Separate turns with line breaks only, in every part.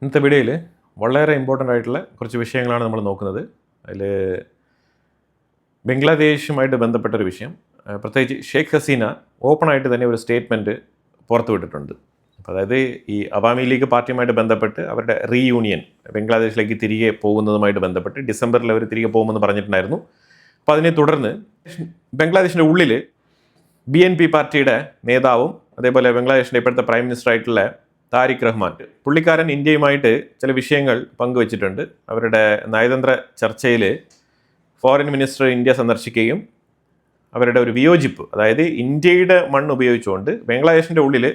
ഇന്നത്തെ വീഡിയോയിൽ വളരെ ഇമ്പോർട്ടൻ്റ് ആയിട്ടുള്ള കുറച്ച് വിഷയങ്ങളാണ് നമ്മൾ നോക്കുന്നത്. അതിൽ ബംഗ്ലാദേശുമായിട്ട് ബന്ധപ്പെട്ടൊരു വിഷയം, പ്രത്യേകിച്ച് ഷെയ്ഖ് ഹസീന ഓപ്പണായിട്ട് തന്നെ ഒരു സ്റ്റേറ്റ്മെൻറ്റ് പുറത്തുവിട്ടിട്ടുണ്ട്. അപ്പോൾ അതായത് ഈ അവാമി ലീഗ് പാർട്ടിയുമായിട്ട് ബന്ധപ്പെട്ട് അവരുടെ റീയൂണിയൻ ബംഗ്ലാദേശിലേക്ക് തിരികെ പോകുന്നതുമായിട്ട് ബന്ധപ്പെട്ട് ഡിസംബറിൽ അവർ തിരികെ പോകുമെന്ന് പറഞ്ഞിട്ടുണ്ടായിരുന്നു. അപ്പോൾ അതിനെ തുടർന്ന് ബംഗ്ലാദേശിൻ്റെ ഉള്ളിൽ BNP പാർട്ടിയുടെ നേതാവും അതേപോലെ ബംഗ്ലാദേശിൻ്റെ ഇപ്പോഴത്തെ പ്രൈം മിനിസ്റ്റർ ആയിട്ടുള്ള താരിഖ് റഹ്മാൻ, പുള്ളിക്കാരൻ ഇന്ത്യയുമായിട്ട് ചില വിഷയങ്ങൾ പങ്കുവച്ചിട്ടുണ്ട്. അവരുടെ നയതന്ത്ര ചർച്ചയിൽ ഫോറിൻ മിനിസ്റ്റർ ഇന്ത്യ സന്ദർശിക്കുകയും അവരുടെ ഒരു വിയോജിപ്പ്, അതായത് ഇന്ത്യയുടെ മണ്ണ് ഉപയോഗിച്ചുകൊണ്ട് ബംഗ്ലാദേശിൻ്റെ ഉള്ളിൽ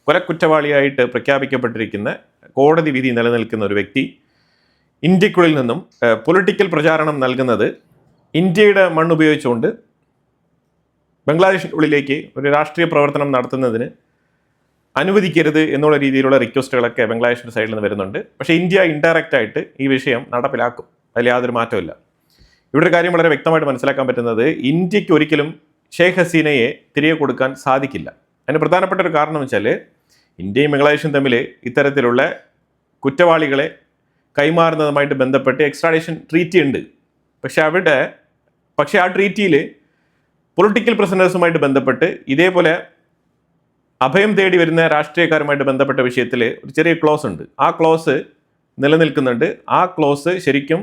കൊലക്കുറ്റവാളിയായിട്ട് പ്രഖ്യാപിക്കപ്പെട്ടിരിക്കുന്ന കോടതി വിധി നിലനിൽക്കുന്ന ഒരു വ്യക്തി ഇന്ത്യക്കുള്ളിൽ നിന്നും പൊളിറ്റിക്കൽ പ്രചാരണം നൽകുന്നത് ഇന്ത്യയുടെ മണ്ണ് ഉപയോഗിച്ചുകൊണ്ട് ബംഗ്ലാദേശിൻ്റെ ഉള്ളിലേക്ക് ഒരു രാഷ്ട്രീയ പ്രവർത്തനം നടത്തുന്നതിന് അനുവദിക്കരുത് എന്നുള്ള രീതിയിലുള്ള റിക്വസ്റ്റുകളൊക്കെ ബംഗ്ലാദേശിൻ്റെ സൈഡിൽ നിന്ന് വരുന്നുണ്ട്. പക്ഷേ ഇന്ത്യ ഇൻഡയറക്റ്റ് ആയിട്ട് ഈ വിഷയം നടപ്പിലാക്കും, അതിൽ യാതൊരു മാറ്റമില്ല. ഇവിടെ ഒരു കാര്യം വളരെ വ്യക്തമായിട്ട് മനസ്സിലാക്കാൻ പറ്റുന്നത്, ഇന്ത്യക്ക് ഒരിക്കലും ഷെയ്ഖ് ഹസീനയെ തിരികെ കൊടുക്കാൻ സാധിക്കില്ല. അതിന് പ്രധാനപ്പെട്ട ഒരു കാരണം എന്ന് വെച്ചാൽ, ഇന്ത്യയും ബംഗ്ലാദേശും തമ്മിൽ ഇത്തരത്തിലുള്ള കുറ്റവാളികളെ കൈമാറുന്നതുമായിട്ട് ബന്ധപ്പെട്ട് എക്സ്ട്രാഡിഷൻ ട്രീറ്റി ഉണ്ട്. പക്ഷേ ആ ട്രീറ്റിയിൽ പൊളിറ്റിക്കൽ പ്രിസണേഴ്സുമായിട്ട് ബന്ധപ്പെട്ട് ഇതേപോലെ അഭയം തേടി വരുന്ന രാഷ്ട്രീയക്കാരുമായിട്ട് ബന്ധപ്പെട്ട വിഷയത്തിൽ ഒരു ചെറിയ ക്ലോസ് ഉണ്ട്. ആ ക്ലോസ് നിലനിൽക്കുന്നുണ്ട്. ആ ക്ലോസ് ശരിക്കും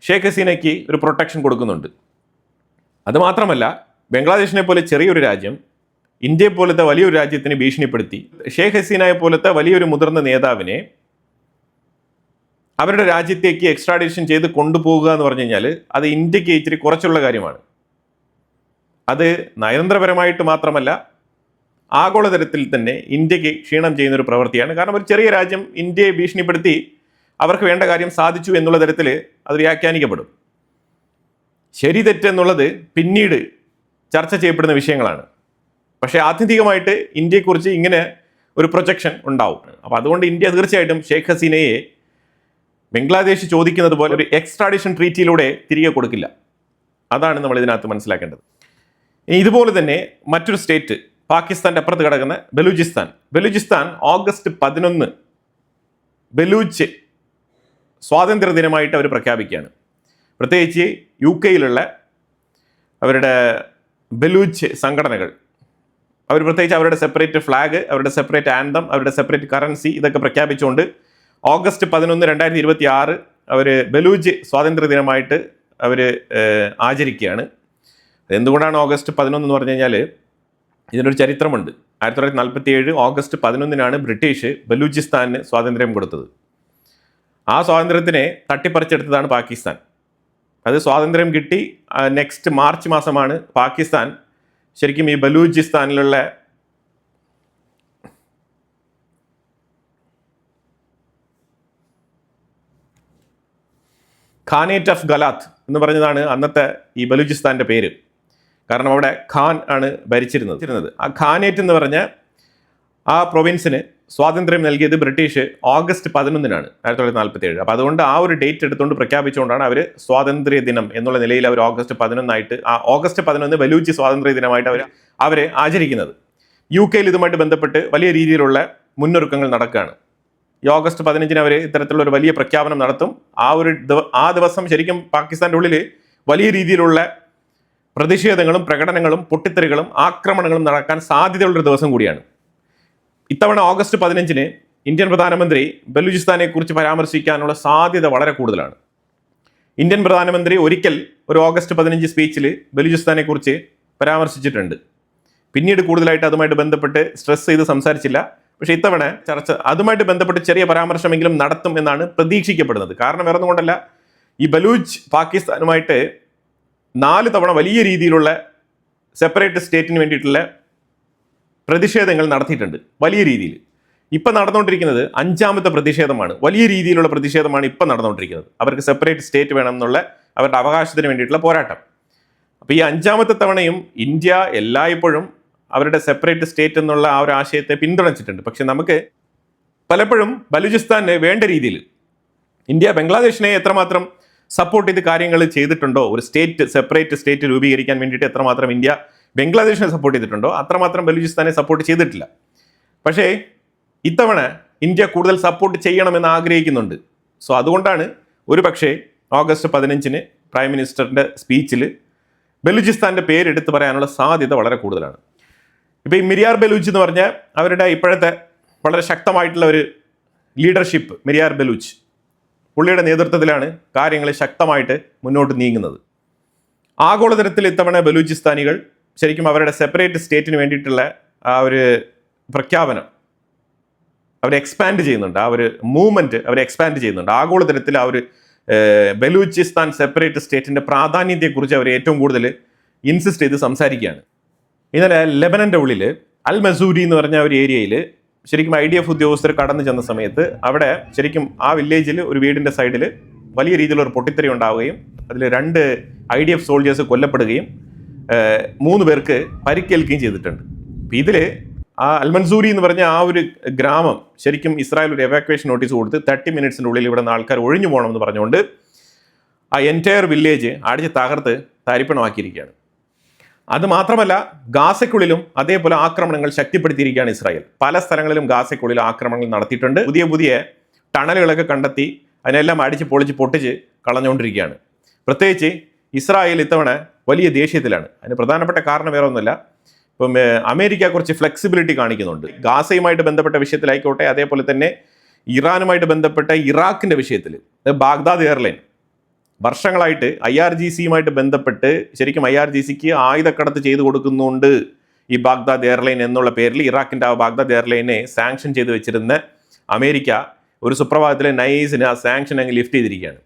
ഷെയ്ഖ് ഹസീനയ്ക്ക് ഒരു പ്രൊട്ടക്ഷൻ കൊടുക്കുന്നുണ്ട്. അതുമാത്രമല്ല, ബംഗ്ലാദേശിനെ പോലെ ചെറിയൊരു രാജ്യം ഇന്ത്യയെ പോലത്തെ വലിയൊരു രാജ്യത്തിന് ഭീഷണിപ്പെടുത്തി ഷെയ്ഖ് ഹസീനയെ പോലത്തെ വലിയൊരു മുതിർന്ന നേതാവിനെ അവരുടെ രാജ്യത്തേക്ക് എക്സ്ട്രാഡിഷൻ ചെയ്ത് കൊണ്ടുപോകുക എന്ന് പറഞ്ഞു കഴിഞ്ഞാൽ അത് ഇന്ത്യക്ക് ഇച്ചിരി കുറച്ചുള്ള കാര്യമാണ്. അത് നയതന്ത്രപരമായിട്ട് മാത്രമല്ല, ആഗോളതലത്തിൽ തന്നെ ഇന്ത്യക്ക് ക്ഷീണം ചെയ്യുന്നൊരു പ്രവൃത്തിയാണ്. കാരണം ഒരു ചെറിയ രാജ്യം ഇന്ത്യയെ ഭീഷണിപ്പെടുത്തി അവർക്ക് വേണ്ട കാര്യം സാധിച്ചു എന്നുള്ള തരത്തിൽ അത് വ്യാഖ്യാനിക്കപ്പെടും. ശരി തെറ്റെന്നുള്ളത് പിന്നീട് ചർച്ച ചെയ്യപ്പെടുന്ന വിഷയങ്ങളാണ്. പക്ഷേ ആത്യന്തികമായിട്ട് ഇന്ത്യയെക്കുറിച്ച് ഇങ്ങനെ ഒരു പ്രൊജക്ഷൻ ഉണ്ടാവും. അപ്പോൾ അതുകൊണ്ട് ഇന്ത്യ തീർച്ചയായിട്ടും ഷെയ്ഖ് ഹസീനയെ ബംഗ്ലാദേശ് ചോദിക്കുന്നത് പോലെ ഒരു എക്സ്ട്രാഡിഷൻ ട്രീറ്റിയിലൂടെ തിരികെ കൊടുക്കില്ല. അതാണ് നമ്മൾ ഇതിനകത്ത് മനസ്സിലാക്കേണ്ടത്. ഇതുപോലെ തന്നെ മറ്റൊരു സ്റ്റേറ്റ്, പാകിസ്ഥാൻ്റെ അപ്പുറത്ത് കിടക്കുന്ന ബലൂചിസ്ഥാൻ ഓഗസ്റ്റ് 11 ബലൂച്ച് സ്വാതന്ത്ര്യ ദിനമായിട്ട് അവർ പ്രഖ്യാപിക്കുകയാണ്. പ്രത്യേകിച്ച് UK അവരുടെ ബലൂച്ച് സംഘടനകൾ അവർ പ്രത്യേകിച്ച് അവരുടെ സെപ്പറേറ്റ് ഫ്ലാഗ്, അവരുടെ സെപ്പറേറ്റ് ആന്തം, അവരുടെ സെപ്പറേറ്റ് കറൻസി ഇതൊക്കെ പ്രഖ്യാപിച്ചുകൊണ്ട് ഓഗസ്റ്റ് 11, 2026 അവർ ബലൂച്ച് സ്വാതന്ത്ര്യ ദിനമായിട്ട് അവർ ആചരിക്കുകയാണ്. എന്തുകൊണ്ടാണ് ഓഗസ്റ്റ് 11 എന്ന് പറഞ്ഞു കഴിഞ്ഞാൽ ഇതിനൊരു ചരിത്രമുണ്ട്. 1947 ഓഗസ്റ്റ് 11 ബ്രിട്ടീഷ് ബലൂചിസ്ഥാന് സ്വാതന്ത്ര്യം കൊടുത്തത്. ആ സ്വാതന്ത്ര്യത്തിനെ തട്ടിപ്പറിച്ചെടുത്തതാണ് പാകിസ്ഥാൻ. അത് സ്വാതന്ത്ര്യം കിട്ടി നെക്സ്റ്റ് മാർച്ച് മാസമാണ് പാകിസ്ഥാൻ ശരിക്കും ഈ ബലൂചിസ്ഥാനിലുള്ള ഖാനേറ്റ് ഓഫ് ഗലാത്ത് എന്ന് പറഞ്ഞതാണ് അന്നത്തെ ഈ ബലൂചിസ്ഥാൻ്റെ പേര്. കാരണം അവിടെ ഖാൻ ആണ് ഭരിച്ചിരുന്നത്. ആ ഖാനേറ്റ് എന്ന് പറഞ്ഞ ആ പ്രൊവിൻസിന് സ്വാതന്ത്ര്യം നൽകിയത് ബ്രിട്ടീഷ് ഓഗസ്റ്റ് 11 1947. അപ്പോൾ അതുകൊണ്ട് ആ ഒരു ഡേറ്റ് എടുത്തുകൊണ്ട് പ്രഖ്യാപിച്ചുകൊണ്ടാണ് അവർ സ്വാതന്ത്ര്യ ദിനം എന്നുള്ള നിലയിൽ അവർ ഓഗസ്റ്റ് 11 ആ ഓഗസ്റ്റ് 11 ബലൂച്ച് സ്വാതന്ത്ര്യ ദിനമായിട്ട് അവർ ആചരിക്കുന്നത്. UK ഇതുമായിട്ട് ബന്ധപ്പെട്ട് വലിയ രീതിയിലുള്ള മുന്നൊരുക്കങ്ങൾ നടക്കുകയാണ്. ഈ ഓഗസ്റ്റ് 15 അവർ ഇത്തരത്തിലുള്ള ഒരു വലിയ പ്രഖ്യാപനം നടത്തും. ആ ദിവസം ശരിക്കും പാകിസ്ഥാൻ്റെ ഉള്ളിൽ വലിയ രീതിയിലുള്ള പ്രതിഷേധങ്ങളും പ്രകടനങ്ങളും പൊട്ടിത്തെറികളും ആക്രമണങ്ങളും നടക്കാൻ സാധ്യതയുള്ളൊരു ദിവസം കൂടിയാണ്. ഇത്തവണ ഓഗസ്റ്റ് 15 ഇന്ത്യൻ പ്രധാനമന്ത്രി ബലൂചിസ്ഥാനെ കുറിച്ച് പരാമർശിക്കാനുള്ള സാധ്യത വളരെ കൂടുതലാണ്. ഇന്ത്യൻ പ്രധാനമന്ത്രി ഒരിക്കൽ ഒരു ഓഗസ്റ്റ് 15 സ്പീച്ചിൽ ബലൂചിസ്ഥാനെ കുറിച്ച് പരാമർശിച്ചിട്ടുണ്ട്. പിന്നീട് കൂടുതലായിട്ട് അതുമായിട്ട് ബന്ധപ്പെട്ട് സ്ട്രെസ് ചെയ്ത് സംസാരിച്ചില്ല. പക്ഷേ ഇത്തവണ ചർച്ച അതുമായിട്ട് ബന്ധപ്പെട്ട് ചെറിയ പരാമർശമെങ്കിലും നടത്തും എന്നാണ് പ്രതീക്ഷിക്കപ്പെടുന്നത്. കാരണം വേറെ ഒന്നുകൊണ്ടല്ല, ഈ ബലൂച്ച് പാകിസ്ഥാനുമായിട്ട് 4 തവണ വലിയ രീതിയിലുള്ള സെപ്പറേറ്റ് സ്റ്റേറ്റിന് വേണ്ടിയിട്ടുള്ള പ്രതിഷേധങ്ങൾ നടത്തിയിട്ടുണ്ട് വലിയ രീതിയിൽ. ഇപ്പം നടന്നുകൊണ്ടിരിക്കുന്നത് 5ാമത്തെ പ്രതിഷേധമാണ്. വലിയ രീതിയിലുള്ള പ്രതിഷേധമാണ് ഇപ്പം നടന്നുകൊണ്ടിരിക്കുന്നത്. അവർക്ക് സെപ്പറേറ്റ് സ്റ്റേറ്റ് വേണം എന്നുള്ള അവരുടെ അവകാശത്തിന് വേണ്ടിയിട്ടുള്ള പോരാട്ടം. അപ്പോൾ ഈ 5ാമത്തെ തവണയും ഇന്ത്യ എല്ലായ്പ്പോഴും അവരുടെ സെപ്പറേറ്റ് സ്റ്റേറ്റ് എന്നുള്ള ആ ഒരു ആശയത്തെ പിന്തുണച്ചിട്ടുണ്ട്. പക്ഷെ നമുക്ക് പലപ്പോഴും ബലൂചിസ്ഥാന് വേണ്ട രീതിയിൽ ഇന്ത്യ ബംഗ്ലാദേശിനെ എത്രമാത്രം സപ്പോർട്ട് ചെയ്ത് കാര്യങ്ങൾ ചെയ്തിട്ടുണ്ടോ, ഒരു സെപ്പറേറ്റ് സ്റ്റേറ്റ് രൂപീകരിക്കാൻ വേണ്ടിയിട്ട് എത്രമാത്രം ഇന്ത്യ ബംഗ്ലാദേശിനെ സപ്പോർട്ട് ചെയ്തിട്ടുണ്ടോ അത്രമാത്രം ബലൂചിസ്ഥാനെ സപ്പോർട്ട് ചെയ്തിട്ടില്ല. പക്ഷേ ഇത്തവണ ഇന്ത്യ കൂടുതൽ സപ്പോർട്ട് ചെയ്യണമെന്ന് ആഗ്രഹിക്കുന്നുണ്ട്. സോ അതുകൊണ്ടാണ് ഒരു പക്ഷേ ഓഗസ്റ്റ് 15-ന് പ്രൈം മിനിസ്റ്ററിൻ്റെ സ്പീച്ചിൽ ബലൂചിസ്ഥാൻ്റെ പേരെടുത്ത് പറയാനുള്ള സാധ്യത വളരെ കൂടുതലാണ്. ഇപ്പോൾ ഈ മിരിയാർ ബലൂച്ച് എന്ന് പറഞ്ഞാൽ അവരുടെ ഇപ്പോഴത്തെ വളരെ ശക്തമായിട്ടുള്ള ഒരു ലീഡർഷിപ്പ്, മിരിയാർ ബലൂച്ച് പുള്ളിയുടെ നേതൃത്വത്തിലാണ് കാര്യങ്ങൾ ശക്തമായിട്ട് മുന്നോട്ട് നീങ്ങുന്നത്. ആഗോളതലത്തിൽ ഇത്തവണ ബലൂചിസ്ഥാനികൾ ശരിക്കും അവരുടെ സെപ്പറേറ്റ് സ്റ്റേറ്റിന് വേണ്ടിയിട്ടുള്ള ആ ഒരു പ്രഖ്യാപനം അവർ എക്സ്പാൻഡ് ചെയ്യുന്നുണ്ട്, ആ ഒരു മൂവ്മെൻറ്റ് അവർ എക്സ്പാൻഡ് ചെയ്യുന്നുണ്ട്. ആഗോളതലത്തിൽ ആ ഒരു ബലൂചിസ്ഥാൻ സെപ്പറേറ്റ് സ്റ്റേറ്റിൻ്റെ പ്രാധാന്യത്തെക്കുറിച്ച് അവർ ഏറ്റവും കൂടുതൽ ഇൻസിസ്റ്റ് ചെയ്ത് സംസാരിക്കുകയാണ്. ഇന്നലെ ലെബനൻ്റെ ഉള്ളിൽ അൽ മസൂരി എന്ന് പറഞ്ഞ ഒരു ഏരിയയിൽ ശരിക്കും IDF ഉദ്യോഗസ്ഥർ കടന്നു ചെന്ന സമയത്ത് അവിടെ ശരിക്കും ആ വില്ലേജിൽ ഒരു വീടിൻ്റെ സൈഡിൽ വലിയ രീതിയിലൊരു പൊട്ടിത്തെറി ഉണ്ടാവുകയും അതിൽ 2 IDF സോൾജേഴ്സ് കൊല്ലപ്പെടുകയും 3 പേർക്ക് പരിക്കേൽക്കുകയും ചെയ്തിട്ടുണ്ട്. അപ്പം ഇതിൽ ആ അൽമൻസൂരി എന്ന് പറഞ്ഞ ആ ഒരു ഗ്രാമം ശരിക്കും ഇസ്രായേൽ ഒരു എവാക്വേഷൻ നോട്ടീസ് കൊടുത്ത് 30 മിനിറ്റ്സിൻ്റെ ഉള്ളിൽ ഇവിടെ നിന്ന് ആൾക്കാർ ഒഴിഞ്ഞു പോകണമെന്ന് പറഞ്ഞുകൊണ്ട് ആ എൻറ്റയർ വില്ലേജ് അടിച്ച് തകർത്ത് തരിപ്പണമാക്കിയിരിക്കുകയാണ്. അത് മാത്രമല്ല ഗാസയ്ക്കുള്ളിലും അതേപോലെ ആക്രമണങ്ങൾ ശക്തിപ്പെടുത്തിയിരിക്കുകയാണ് ഇസ്രായേൽ. പല സ്ഥലങ്ങളിലും ഗാസയ്ക്കുള്ളിൽ ആക്രമണങ്ങൾ നടത്തിയിട്ടുണ്ട്. പുതിയ ടണലുകളൊക്കെ കണ്ടെത്തി അതിനെല്ലാം അടിച്ച് പൊട്ടിച്ച് കളഞ്ഞുകൊണ്ടിരിക്കുകയാണ്. പ്രത്യേകിച്ച് ഇസ്രായേൽ ഇത്തവണ വലിയ ദേഷ്യത്തിലാണ്. അതിന് പ്രധാനപ്പെട്ട കാരണം വേറെ ഒന്നുമില്ല. ഇപ്പം അമേരിക്ക കുറച്ച് ഫ്ലെക്സിബിലിറ്റി കാണിക്കുന്നുണ്ട്. ഗാസയുമായിട്ട് ബന്ധപ്പെട്ട വിഷയത്തിലായിക്കോട്ടെ, അതേപോലെ തന്നെ ഇറാനുമായിട്ട് ബന്ധപ്പെട്ട ഇറാഖിൻ്റെ വിഷയത്തിൽ ബാഗ്ദാദ് എയർലൈൻ വർഷങ്ങളായിട്ട് IRGCയുമായിട്ട് ബന്ധപ്പെട്ട് ശരിക്കും IRGCക്ക് ആയുധക്കടത്ത് ചെയ്തു കൊടുക്കുന്നുണ്ട് ഈ ബാഗ്ദാദ് എയർലൈൻ എന്നുള്ള പേരിൽ. ഇറാഖിൻ്റെ ആ ബാഗ്ദാദ് എയർലൈനെ സാങ്ഷൻ ചെയ്ത് വെച്ചിരുന്ന അമേരിക്ക ഒരു സുപ്രഭാതത്തിൽ നൈസിന് ആ സാങ്ഷൻ അങ്ങ് ലിഫ്റ്റ് ചെയ്തിരിക്കുകയാണ്.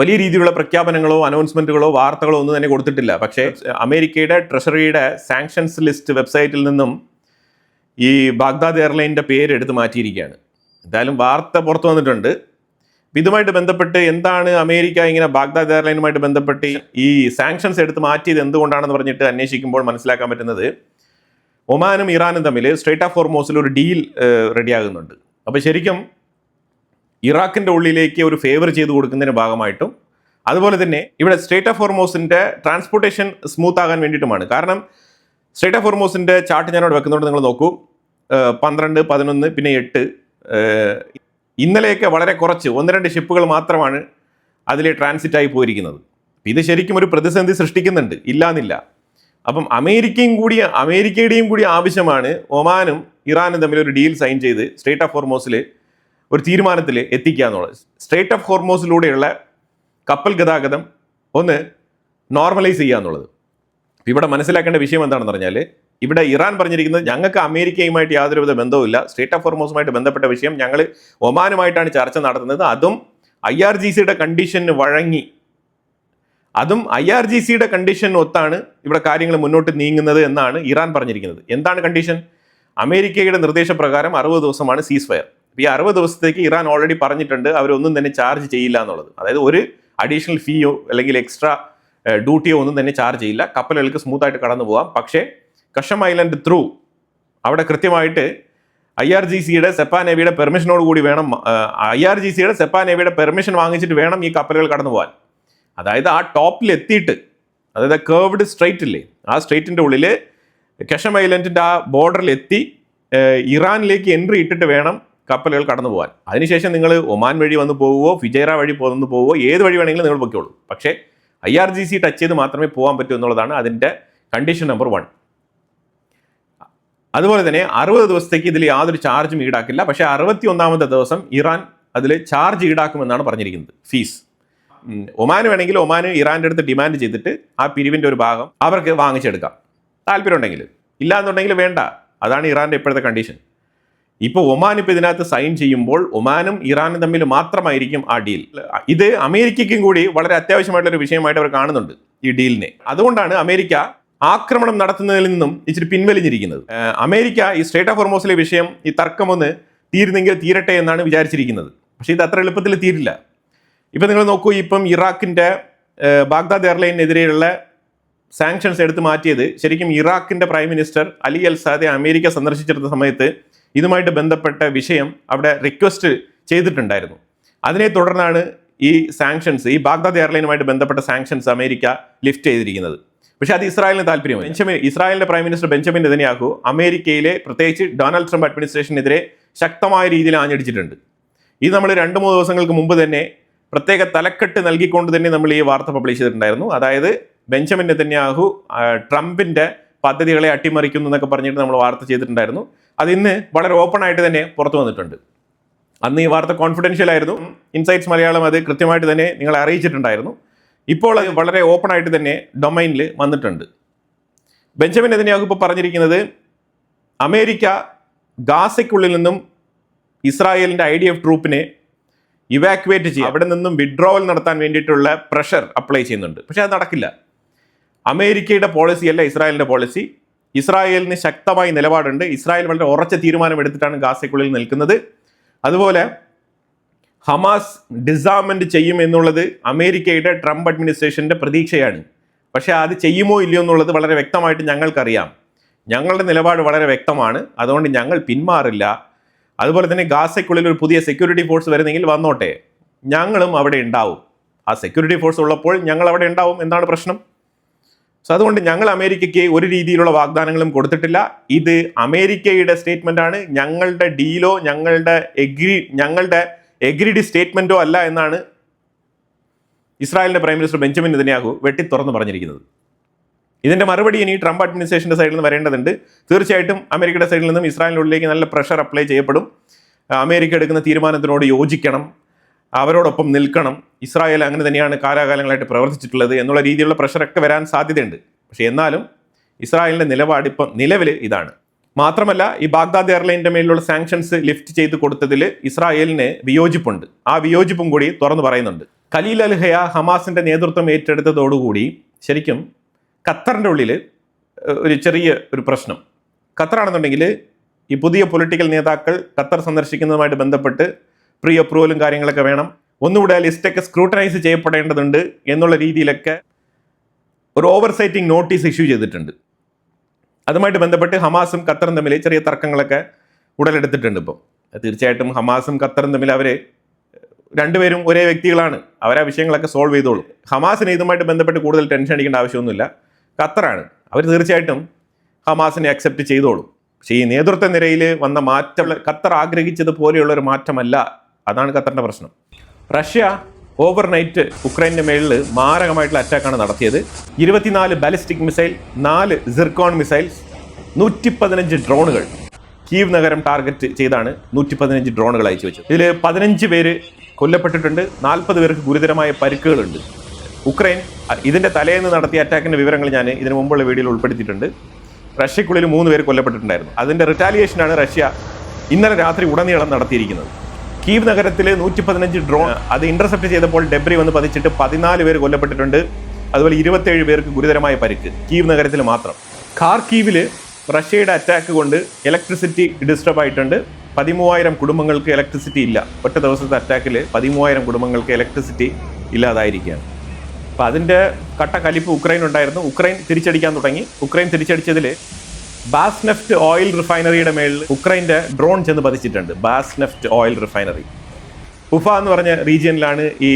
വലിയ രീതിയിലുള്ള പ്രഖ്യാപനങ്ങളോ അനൗൺസ്മെൻറ്റുകളോ വാർത്തകളോ ഒന്നും തന്നെ കൊടുത്തിട്ടില്ല. പക്ഷേ അമേരിക്കയുടെ ട്രഷറിയുടെ സാങ്ഷൻസ് ലിസ്റ്റ് വെബ്സൈറ്റിൽ നിന്നും ഈ ബാഗ്ദാദ് എയർലൈനിൻ്റെ പേര് എടുത്ത് മാറ്റിയിരിക്കുകയാണ്. എന്തായാലും വാർത്ത പുറത്തു വന്നിട്ടുണ്ട്. ഇതുമായിട്ട് ബന്ധപ്പെട്ട് എന്താണ് അമേരിക്ക ഇങ്ങനെ ബാഗ്ദാദ് എയർലൈനുമായിട്ട് ബന്ധപ്പെട്ട് ഈ സാങ്ഷൻസ് എടുത്ത് മാറ്റിയത് എന്തുകൊണ്ടാണെന്ന് പറഞ്ഞിട്ട് അന്വേഷിക്കുമ്പോൾ മനസ്സിലാക്കാൻ പറ്റുന്നത് ഒമാനും ഇറാനും തമ്മിൽ സ്ട്രേറ്റ് ഓഫ് ഹോർമൂസിൽ ഒരു ഡീൽ റെഡിയാകുന്നുണ്ട്. അപ്പോൾ ശരിക്കും ഇറാഖിൻ്റെ ഉള്ളിലേക്ക് ഒരു ഫേവർ ചെയ്ത് കൊടുക്കുന്നതിന് ഭാഗമായിട്ടും അതുപോലെ തന്നെ ഇവിടെ സ്ട്രേറ്റ് ഓഫ് ഹോർമൂസിൻ്റെ ട്രാൻസ്പോർട്ടേഷൻ സ്മൂത്ത് ആകാൻ വേണ്ടിയിട്ടുമാണ്. കാരണം സ്ട്രേറ്റ് ഓഫ് ഹോർമൂസിൻ്റെ ചാർട്ട് ഞാനവിടെ വെക്കുന്നുണ്ട്, നിങ്ങൾ നോക്കൂ. 12, 11 പിന്നെ 8 ഇന്നലെയൊക്കെ വളരെ കുറച്ച് 1-2 ഷിപ്പുകൾ മാത്രമാണ് അതിൽ ട്രാൻസിറ്റായി പോയിരിക്കുന്നത്. ഇത് ശരിക്കും ഒരു പ്രതിസന്ധി സൃഷ്ടിക്കുന്നുണ്ട്, ഇല്ലാന്നില്ല. അപ്പം അമേരിക്കയുടെയും കൂടി ആവശ്യമാണ് ഒമാനും ഇറാനും തമ്മിൽ ഒരു ഡീൽ സൈൻ ചെയ്ത് സ്ട്രേറ്റ് ഓഫ് ഹോർമൂസിൽ ഒരു തീരുമാനത്തിൽ എത്തിക്കുക എന്നുള്ളത്. സ്ട്രേറ്റ് ഓഫ് ഹോർമൂസിലൂടെയുള്ള കപ്പൽ ഗതാഗതം ഒന്ന് നോർമലൈസ് ചെയ്യുക എന്നുള്ളത്. ഇവിടെ മനസ്സിലാക്കേണ്ട വിഷയം എന്താണെന്ന് പറഞ്ഞാൽ ഇവിടെ ഇറാൻ പറഞ്ഞിരിക്കുന്നത് ഞങ്ങൾക്ക് അമേരിക്കയുമായിട്ട് യാതൊരുവിധ ബന്ധവുമില്ല, സ്ട്രേറ്റ് ഓഫ് ഹോർമൂസുമായിട്ട് ബന്ധപ്പെട്ട വിഷയം ഞങ്ങൾ ഒമാനുമായിട്ടാണ് ചർച്ച നടത്തുന്നത്, അതും IRGCയുടെ കണ്ടീഷന് വഴങ്ങി, അതും IRGCയുടെ കണ്ടീഷൻ ഒത്താണ് ഇവിടെ കാര്യങ്ങൾ മുന്നോട്ട് നീങ്ങുന്നത് എന്നാണ് ഇറാൻ പറഞ്ഞിരിക്കുന്നത്. എന്താണ് കണ്ടീഷൻ? അമേരിക്കയുടെ നിർദ്ദേശപ്രകാരം 60 ദിവസമാണ് സീസ് ഫയർ. ഈ 60 ദിവസത്തേക്ക് ഇറാൻ ഓൾറെഡി പറഞ്ഞിട്ടുണ്ട് അവരൊന്നും തന്നെ ചാർജ് ചെയ്യില്ല എന്നുള്ളത്. അതായത് ഒരു അഡീഷണൽ ഫീയോ അല്ലെങ്കിൽ എക്സ്ട്രാ ഡ്യൂട്ടിയോ ഒന്നും തന്നെ ചാർജ് ചെയ്യില്ല, കപ്പലുകൾക്ക് സ്മൂത്തായിട്ട് കടന്നു പോകാം. പക്ഷേ കഷം ഐലൻഡ് ത്രൂ അവിടെ കൃത്യമായിട്ട് IRGCയുടെ സെപ്പാ നേവിയുടെ പെർമിഷനോട് കൂടി വേണം, IRGCയുടെ സെപ്പാ നേവിയുടെ പെർമിഷൻ വാങ്ങിച്ചിട്ട് വേണം ഈ കപ്പലുകൾ കടന്നു പോകാൻ. അതായത് ആ ടോപ്പിൽ എത്തിയിട്ട്, അതായത് കേർവ്ഡ് സ്ട്രൈറ്റ് ഇല്ലേ, ആ സ്ട്രൈറ്റിൻ്റെ ഉള്ളിൽ കഷം ഐലൻഡിൻ്റെ ആ ബോർഡറിൽ എത്തി ഇറാനിലേക്ക് എൻട്രി ഇട്ടിട്ട് വേണം കപ്പലുകൾ കടന്നു പോകാൻ. അതിനുശേഷം നിങ്ങൾ ഒമാൻ വഴി വന്ന് പോവുകയോ ഫിജൈറ വഴി വന്ന് പോവുകയോ ഏത് വഴി വേണമെങ്കിലും നിങ്ങൾ പൊയ്ക്കോളൂ. പക്ഷേ IRGC ടച്ച് ചെയ്ത് മാത്രമേ പോകാൻ പറ്റൂ എന്നുള്ളതാണ് അതിൻ്റെ കണ്ടീഷൻ നമ്പർ 1. അതുപോലെ തന്നെ 60 ദിവസത്തേക്ക് ഇതിൽ യാതൊരു ചാർജും ഈടാക്കില്ല. പക്ഷേ 61ാമത്തെ ദിവസം ഇറാൻ അതിൽ ചാർജ് ഈടാക്കുമെന്നാണ് പറഞ്ഞിരിക്കുന്നത്, ഫീസ്. ഒമാന് വേണമെങ്കിൽ ഒമാന് ഇറാൻ്റെ അടുത്ത് ഡിമാൻഡ് ചെയ്തിട്ട് ആ പിരിവിൻ്റെ ഒരു ഭാഗം അവർക്ക് വാങ്ങിച്ചെടുക്കാം, താല്പര്യം ഉണ്ടെങ്കിൽ. ഇല്ലാന്നുണ്ടെങ്കിൽ വേണ്ട. അതാണ് ഇറാൻ്റെ ഇപ്പോഴത്തെ കണ്ടീഷൻ. ഇപ്പോൾ ഒമാൻ ഇപ്പോൾ ഇതിനകത്ത് സൈൻ ചെയ്യുമ്പോൾ ഒമാനും ഇറാനും തമ്മിൽ മാത്രമായിരിക്കും ആ ഡീൽ. ഇത് അമേരിക്കയ്ക്കും കൂടി വളരെ അത്യാവശ്യമായിട്ടുള്ളൊരു വിഷയമായിട്ട് അവർ കാണുന്നുണ്ട് ഈ ഡീലിനെ. അതുകൊണ്ടാണ് അമേരിക്ക ആക്രമണം നടത്തുന്നതിൽ നിന്നും ഇച്ചിരി പിൻവലിഞ്ഞിരിക്കുന്നത്. അമേരിക്ക ഈ സ്ട്രേറ്റ് ഓഫ് ഹോർമൂസിലെ വിഷയം, ഈ തർക്കമൊന്ന് തീരുന്നെങ്കിൽ തീരട്ടെ എന്നാണ് വിചാരിച്ചിരിക്കുന്നത്. പക്ഷേ ഇത് അത്ര എളുപ്പത്തിൽ തീരില്ല. ഇപ്പം നിങ്ങൾ നോക്കൂ, ഇപ്പം ഇറാഖിൻ്റെ ബാഗ്ദാദ് എയർലൈനെതിരെയുള്ള സാങ്ഷൻസ് എടുത്ത് മാറ്റിയത് ശരിക്കും ഇറാഖിൻ്റെ പ്രൈം മിനിസ്റ്റർ അലി അൽ സാദെ അമേരിക്ക സന്ദർശിച്ചിരുന്ന സമയത്ത് ഇതുമായിട്ട് ബന്ധപ്പെട്ട വിഷയം അവിടെ റിക്വസ്റ്റ് ചെയ്തിട്ടുണ്ടായിരുന്നു. അതിനെ തുടർന്നാണ് ഈ സാങ്ഷൻസ്, ഈ ബാഗ്ദാദ് എയർലൈനുമായിട്ട് ബന്ധപ്പെട്ട സാങ്ഷൻസ് അമേരിക്ക ലിഫ്റ്റ് ചെയ്തിരിക്കുന്നത്. പക്ഷേ അത് ഇസ്രായേലിന് താല്പര്യമായി. ഇസ്രായേലിൻ്റെ പ്രൈം മിനിസ്റ്റർ ബെഞ്ചമിൻ നെതന്യാഹു അമേരിക്കയിലെ പ്രത്യേകിച്ച് ഡൊണാൾഡ് ട്രംപ് അഡ്മിനിസ്ട്രേഷനെതിരെ ശക്തമായ രീതിയിൽ ആഞ്ഞടിച്ചിട്ടുണ്ട്. ഇത് നമ്മൾ 2-3 ദിവസങ്ങൾക്ക് മുമ്പ് തന്നെ പ്രത്യേക തലക്കെട്ട് നൽകിക്കൊണ്ട് തന്നെ നമ്മൾ ഈ വാർത്ത പബ്ലിഷ് ചെയ്തിട്ടുണ്ടായിരുന്നു. അതായത് ബെഞ്ചമിൻ നെതന്യാഹു ട്രംപിന്റെ പദ്ധതികളെ അട്ടിമറിക്കുന്നു എന്നൊക്കെ പറഞ്ഞിട്ട് നമ്മൾ വാർത്ത ചെയ്തിട്ടുണ്ടായിരുന്നു. അത് ഇന്ന് വളരെ ഓപ്പൺ ആയിട്ട് തന്നെ പുറത്തു വന്നിട്ടുണ്ട്. അന്ന് ഈ വാർത്ത കോൺഫിഡൻഷ്യൽ ആയിരുന്നു. ഇൻസൈറ്റ്സ് മലയാളം അത് കൃത്യമായിട്ട് തന്നെ നിങ്ങളെ അറിയിച്ചിട്ടുണ്ടായിരുന്നു. ഇപ്പോൾ അത് വളരെ ഓപ്പൺ ആയിട്ട് തന്നെ ഡൊമൈനിൽ വന്നിട്ടുണ്ട്. ബെഞ്ചമിൻ നെതന്യാഹു ഇപ്പോൾ പറഞ്ഞിരിക്കുന്നത് അമേരിക്ക ഗാസയ്ക്കുള്ളിൽ നിന്നും ഇസ്രായേലിൻ്റെ IDF ട്രൂപ്പിനെ ഇവാക്യുവേറ്റ് ചെയ്യും, അവിടെ നിന്നും വിഡ്രോവൽ നടത്താൻ വേണ്ടിയിട്ടുള്ള പ്രഷർ അപ്ലൈ ചെയ്യുന്നുണ്ട്. പക്ഷേ അത് നടക്കില്ല. അമേരിക്കയുടെ പോളിസിയല്ല ഇസ്രായേലിൻ്റെ പോളിസി. ഇസ്രായേലിന് ശക്തമായ നിലപാടുണ്ട്. ഇസ്രായേൽ വളരെ ഉറച്ച തീരുമാനം എടുത്തിട്ടാണ് ഗാസയ്ക്കുള്ളിൽ നിൽക്കുന്നത്. അതുപോലെ ഹമാസ് ഡിസാർമെന്റ് ചെയ്യും എന്നുള്ളത് അമേരിക്കയുടെ ട്രംപ് അഡ്മിനിസ്ട്രേഷന്റെ പ്രതീക്ഷയാണ്. പക്ഷേ അത് ചെയ്യുമോ ഇല്ലയോ എന്നുള്ളത് വളരെ വ്യക്തമായിട്ട് ഞങ്ങൾക്കറിയാം. ഞങ്ങളുടെ നിലപാട് വളരെ വ്യക്തമാണ്. അതുകൊണ്ട് ഞങ്ങൾ പിന്മാറില്ല. അതുപോലെ തന്നെ ഗാസയ്ക്കുള്ളിൽ ഒരു പുതിയ സെക്യൂരിറ്റി ഫോഴ്സ് വരുന്നെങ്കിൽ വന്നോട്ടെ, ഞങ്ങളും അവിടെ ഉണ്ടാവും. ആ സെക്യൂരിറ്റി ഫോഴ്സ് ഉള്ളപ്പോൾ ഞങ്ങൾ അവിടെ ഉണ്ടാവും. എന്താണ് പ്രശ്നം? സോ അതുകൊണ്ട് ഞങ്ങൾ അമേരിക്കയ്ക്ക് ഒരു രീതിയിലുള്ള വാഗ്ദാനങ്ങളും കൊടുത്തിട്ടില്ല. ഇത് അമേരിക്കയുടെ സ്റ്റേറ്റ്മെന്റ് ആണ്. ഞങ്ങളുടെ ഡീലോ ഞങ്ങളുടെ എഗ്രിഡ് സ്റ്റേറ്റ്മെന്റോ അല്ല എന്നാണ് ഇസ്രായേലിന്റെ പ്രൈം മിനിസ്റ്റർ ബെഞ്ചമിൻ നെതന്യാഹു വെട്ടി തുറന്ന് പറഞ്ഞിരിക്കുന്നത്. ഇതിന്റെ മറുപടി ഇനി ട്രംപ് അഡ്മിനിസ്ട്രേഷന്റെ സൈഡിൽ നിന്ന് വരേണ്ടതുണ്ട്. തീർച്ചയായിട്ടും അമേരിക്കയുടെ സൈഡിൽ നിന്നും ഇസ്രായേലിനുള്ളിലേക്ക് നല്ല പ്രഷർ അപ്ലൈ ചെയ്യപ്പെടും. അമേരിക്ക എടുക്കുന്ന തീരുമാനത്തിനോട് യോജിക്കണം, അവരോടൊപ്പം നിൽക്കണം. ഇസ്രായേൽ അങ്ങനെ തന്നെയാണ് കാലാകാലങ്ങളായിട്ട് പ്രവർത്തിച്ചിട്ടുള്ളത് എന്നുള്ള രീതിയിലുള്ള പ്രഷറൊക്കെ വരാൻ സാധ്യതയുണ്ട്. പക്ഷേ എന്നാലും ഇസ്രായേലിൻ്റെ നിലപാട് ഇപ്പം നിലവിൽ ഇതാണ്. മാത്രമല്ല, ഈ ബാഗ്ദാദ് എയർലൈനിൻ്റെ മേലുള്ള സാങ്ഷൻസ് ലിഫ്റ്റ് ചെയ്ത് കൊടുത്തതിൽ ഇസ്രായേലിന് വിയോജിപ്പുണ്ട്. ആ വിയോജിപ്പും കൂടി തുറന്നു പറയുന്നുണ്ട്. ഖലീൽ അൽ ഹയ ഹമാസിൻ്റെ നേതൃത്വം ഏറ്റെടുത്തതോടുകൂടി ശരിക്കും ഖത്തറിൻ്റെ ഉള്ളിൽ ഒരു ചെറിയ ഒരു പ്രശ്നം. ഖത്തറാണെന്നുണ്ടെങ്കിൽ ഈ പുതിയ പൊളിറ്റിക്കൽ നേതാക്കൾ ഖത്തർ സന്ദർശിക്കുന്നതുമായിട്ട് ബന്ധപ്പെട്ട് പ്രീ അപ്രൂവലും കാര്യങ്ങളൊക്കെ വേണം, ഒന്നുകൂടെ ലിസ്റ്റൊക്കെ സ്ക്രൂട്ടനൈസ് ചെയ്യപ്പെടേണ്ടതുണ്ട് എന്നുള്ള രീതിയിലൊക്കെ ഒരു ഓവർസൈറ്റിംഗ് നോട്ടീസ് ഇഷ്യൂ ചെയ്തിട്ടുണ്ട്. അതുമായിട്ട് ബന്ധപ്പെട്ട് ഹമാസും ഖത്തറും തമ്മിൽ ചെറിയ തർക്കങ്ങളൊക്കെ ഉടലെടുത്തിട്ടുണ്ട്. ഇപ്പം തീർച്ചയായിട്ടും ഹമാസും ഖത്തറും തമ്മിൽ അവർ രണ്ടുപേരും ഒരേ വ്യക്തികളാണ്. അവരാ വിഷയങ്ങളൊക്കെ സോൾവ് ചെയ്തോളും. ഹമാസിന് ഇതുമായിട്ട് ബന്ധപ്പെട്ട് കൂടുതൽ ടെൻഷൻ അടിക്കേണ്ട ആവശ്യമൊന്നുമില്ല. ഖത്തറാണ്, അവർ തീർച്ചയായിട്ടും ഹമാസിനെ അക്സെപ്റ്റ് ചെയ്തോളും. പക്ഷേ ഈ നേതൃത്വ നിരയിൽ വന്ന മാറ്റം ഖത്തർ ആഗ്രഹിച്ചതുപോലെയുള്ള ഒരു മാറ്റമല്ല. അതാണ് ഖത്തറിൻ്റെ പ്രശ്നം. റഷ്യ ഓവർനൈറ്റ് ഉക്രൈൻ്റെ മേളിൽ മാരകമായിട്ടുള്ള അറ്റാക്കാണ് നടത്തിയത്. 24 ബാലിസ്റ്റിക് മിസൈൽ, 4 സിർക്കോൺ മിസൈൽസ്, 115 ഡ്രോണുകൾ കീവ് നഗരം ടാർഗറ്റ് ചെയ്താണ് 115 ഡ്രോണുകൾ അയച്ചു വെച്ചത്. ഇതിൽ 15 പേര് കൊല്ലപ്പെട്ടിട്ടുണ്ട്, 40 പേർക്ക് ഗുരുതരമായ പരിക്കുകളുണ്ട്. ഉക്രൈൻ ഇതിൻ്റെ തലേന്ന് നടത്തിയ അറ്റാക്കിൻ്റെ വിവരങ്ങൾ ഞാൻ ഇതിനു മുമ്പുള്ള വീഡിയോയിൽ ഉൾപ്പെടുത്തിയിട്ടുണ്ട്. റഷ്യക്കുള്ളിൽ 3 പേര് കൊല്ലപ്പെട്ടിട്ടുണ്ടായിരുന്നു. അതിൻ്റെ റിറ്റാലിയേഷനാണ് റഷ്യ ഇന്നലെ രാത്രി ഉടനീളം നടത്തിയിരിക്കുന്നത്. കീവ് നഗരത്തിൽ 115 ഡ്രോൺ അത് ഇന്റർസെപ്റ്റ് ചെയ്തപ്പോൾ ഡെബ്രി വന്ന് പതിച്ചിട്ട് 14 പേര് കൊല്ലപ്പെട്ടിട്ടുണ്ട്. അതുപോലെ 27 പേർക്ക് ഗുരുതരമായ പരിക്ക് കീവ് നഗരത്തിൽ മാത്രം. ഖാർക്കീവിൽ റഷ്യയുടെ അറ്റാക്ക് കൊണ്ട് ഇലക്ട്രിസിറ്റി ഡിസ്റ്റർബ് ആയിട്ടുണ്ട്. 13,000 കുടുംബങ്ങൾക്ക് ഇലക്ട്രിസിറ്റി ഇല്ല. ഒറ്റ ദിവസത്തെ അറ്റാക്കിൽ 13,000 കുടുംബങ്ങൾക്ക് ഇലക്ട്രിസിറ്റി ഇല്ലാതായിരിക്കുകയാണ്. അപ്പോൾ അതിൻ്റെ കട്ട കലിപ്പ് ഉക്രൈൻ ഉണ്ടായിരുന്നു. ഉക്രൈൻ തിരിച്ചടിക്കാൻ തുടങ്ങി. ഉക്രൈൻ തിരിച്ചടിച്ചതിൽ ബാസ്നെഫ്റ്റ് ഓയിൽ റിഫൈനറിയുടെ മേളിൽ ഉക്രൈൻ്റെ ഡ്രോൺ ചെന്ന് പതിച്ചിട്ടുണ്ട്. ബാസ്നെഫ്റ്റ് ഓയിൽ റിഫൈനറി ഉഫ എന്ന് പറഞ്ഞ റീജിയനിലാണ് ഈ